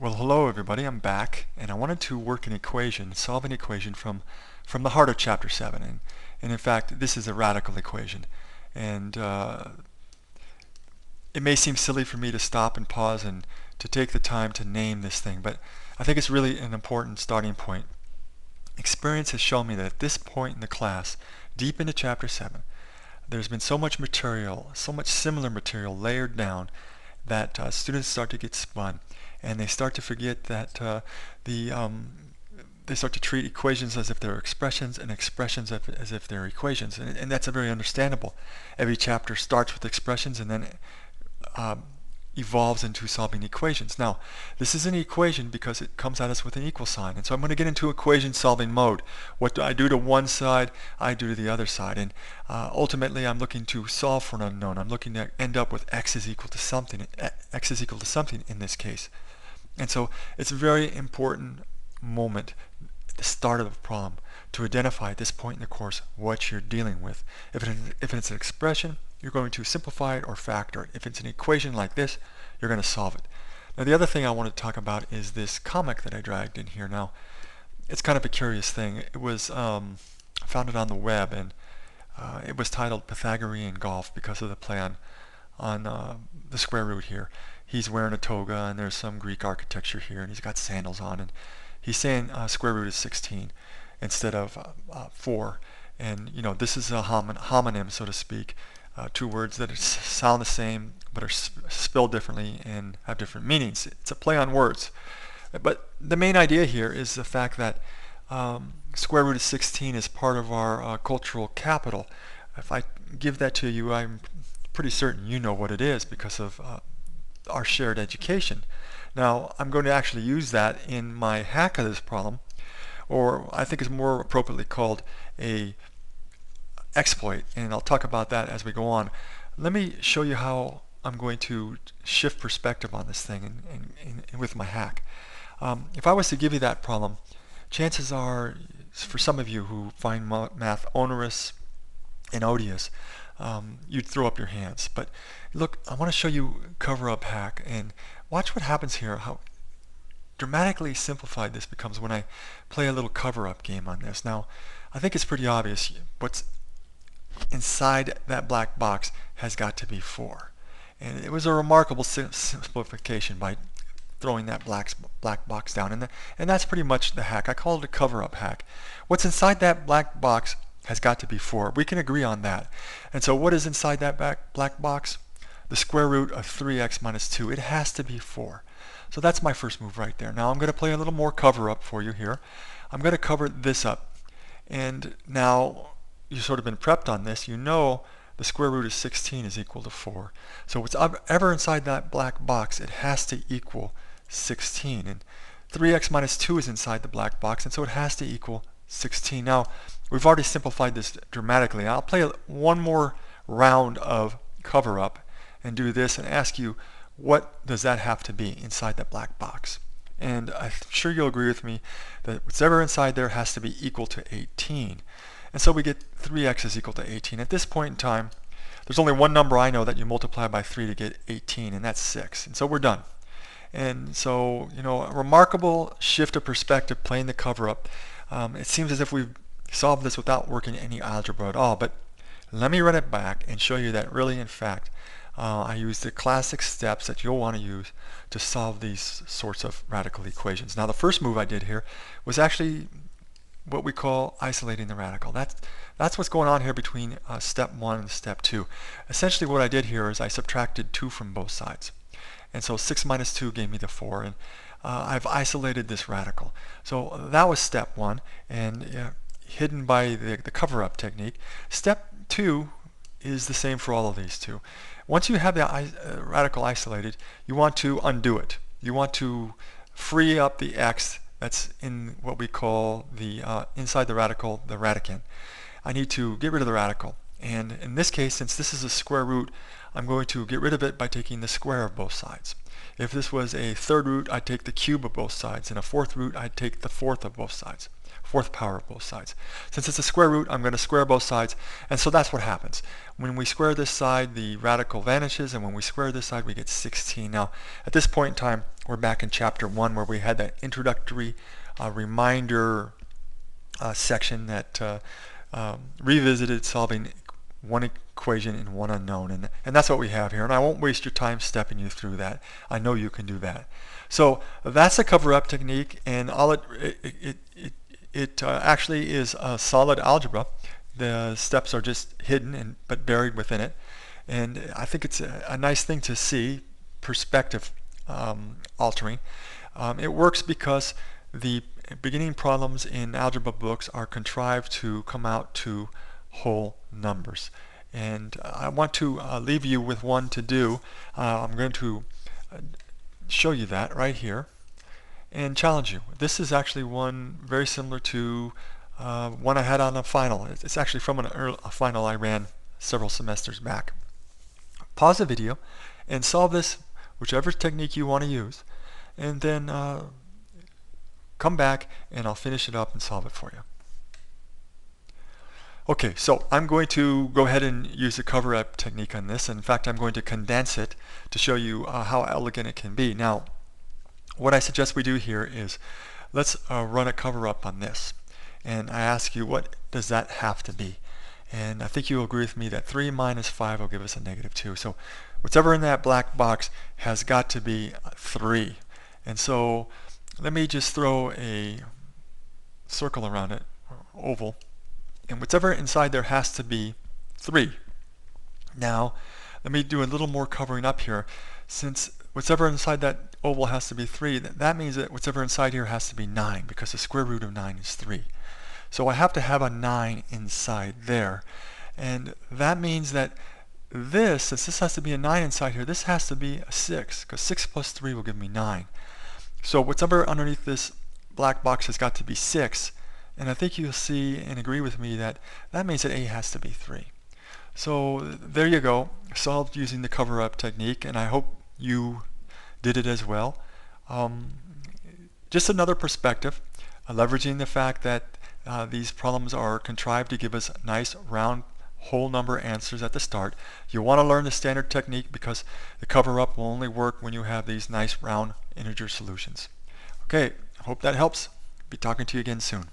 Well, hello everybody, I'm back, and I wanted to work an equation, solve an equation from the heart of chapter 7. And in fact, this is a radical equation. And it may seem silly for me to stop and pause and to take the time to name this thing, but I think it's really an important starting point. Experience has shown me that at this point in the class, deep into chapter 7, there's been so much material, so much similar material layered down that students start to get spun, and they start to forget that they start to treat equations as if they're expressions and expressions as if they're equations, and that's very understandable. Every chapter starts with expressions and then evolves into solving equations. Now, this is an equation because it comes at us with an equal sign, and so I'm going to get into equation solving mode. What do I do to one side, I do to the other side, and ultimately I'm looking to solve for an unknown. I'm looking to end up with x is equal to something, in this case. And so it's a very important moment at the start of the problem to identify at this point in the course what you're dealing with. If it's an expression, you're going to simplify it or factor it. If it's an equation like this, you're going to solve it. Now, the other thing I want to talk about is this comic that I dragged in here. Now, it's kind of a curious thing. It was found it on the web, and it was titled Pythagorean Golf because of the play on the square root here. He's wearing a toga, and there's some Greek architecture here, and he's got sandals on, and he's saying square root is 16 instead of 4. And you know, this is a homonym, so to speak. Two words that sound the same but are spelled differently and have different meanings. It's a play on words. But the main idea here is the fact that square root of 16 is part of our cultural capital. If I give that to you, I'm pretty certain you know what it is because of our shared education. Now, I'm going to actually use that in my hack of this problem, or I think it's more appropriately called a exploit, and I'll talk about that as we go on. Let me show you how I'm going to shift perspective on this thing and with my hack. If I was to give you that problem, chances are, for some of you who find math onerous and odious, you'd throw up your hands. But look, I want to show you cover-up hack, and watch what happens here, how dramatically simplified this becomes when I play a little cover-up game on this. Now, I think it's pretty obvious what's inside that black box has got to be 4. And it was a remarkable simplification by throwing that black box down. And that's pretty much the hack. I call it a cover-up hack. What's inside that black box has got to be 4. We can agree on that. And so what is inside that black box? The square root of 3x minus 2. It has to be 4. So that's my first move right there. Now I'm going to play a little more cover-up for you here. I'm going to cover this up. And now you've sort of been prepped on this. You know the square root of 16 is equal to 4. So whatever inside that black box, it has to equal 16. And 3x minus 2 is inside the black box, and so it has to equal 16. Now, we've already simplified this dramatically. I'll play one more round of cover-up and do this and ask you, what does that have to be inside that black box? And I'm sure you'll agree with me that whatever inside there has to be equal to 18. And so we get 3x is equal to 18. At this point in time, there's only one number I know that you multiply by 3 to get 18, and that's 6. And so we're done. And so, you know, a remarkable shift of perspective playing the cover-up. It seems as if we've solved this without working any algebra at all. But let me run it back and show you that really, in fact, I use the classic steps that you'll want to use to solve these sorts of radical equations. Now, the first move I did here was actually what we call isolating the radical. That's what's going on here between step 1 and step 2. Essentially what I did here is I subtracted 2 from both sides. And so 6 minus 2 gave me the 4, and I've isolated this radical. So that was step 1, and hidden by the cover-up technique. Step 2 is the same for all of these two. Once you have the radical isolated, you want to undo it. You want to free up the x that's in what we call the inside the radical, the radicand. I need to get rid of the radical. And in this case, since this is a square root I'm going to get rid of it by taking the square of both sides. If this was a third root, I'd take the cube of both sides, and a fourth root, I'd take the fourth of both sides, fourth power of both sides. Since it's a square root, I'm going to square both sides, and so that's what happens. When we square this side, the radical vanishes, and when we square this side, we get 16. Now, at this point in time, we're back in chapter 1 where we had that introductory reminder section that revisited solving one equation in one unknown, and that's what we have here, and I won't waste your time stepping you through that. I know you can do that. So that's a cover-up technique, and all it actually is a solid algebra. The steps are just hidden but buried within it, and I think it's a nice thing to see, perspective altering. It works because the beginning problems in algebra books are contrived to come out to whole numbers. And I want to leave you with one to do. I'm going to show you that right here and challenge you. This is actually one very similar to one I had on a final. It's actually from a final I ran several semesters back. Pause the video and solve this, whichever technique you want to use, and then come back and I'll finish it up and solve it for you. Okay, so I'm going to go ahead and use the cover-up technique on this. In fact, I'm going to condense it to show you how elegant it can be. Now, what I suggest we do here is let's run a cover-up on this. And I ask you, what does that have to be? And I think you'll agree with me that 3 minus 5 will give us a negative 2. So whatever in that black box has got to be 3. And so let me just throw a circle around it, or oval. And whatever inside there has to be 3. Now, let me do a little more covering up here. Since whatever inside that oval has to be 3, that means that whatever inside here has to be 9, because the square root of 9 is 3. So I have to have a 9 inside there. And that means that this, since this has to be a 9 inside here, this has to be a 6, because 6 plus 3 will give me 9. So whatever underneath this black box has got to be 6. And I think you'll see and agree with me that that means that A has to be 3. So there you go, solved using the cover-up technique, and I hope you did it as well. Just another perspective, leveraging the fact that these problems are contrived to give us nice round whole number answers at the start. You want to learn the standard technique because the cover-up will only work when you have these nice round integer solutions. Okay, I hope that helps. Be talking to you again soon.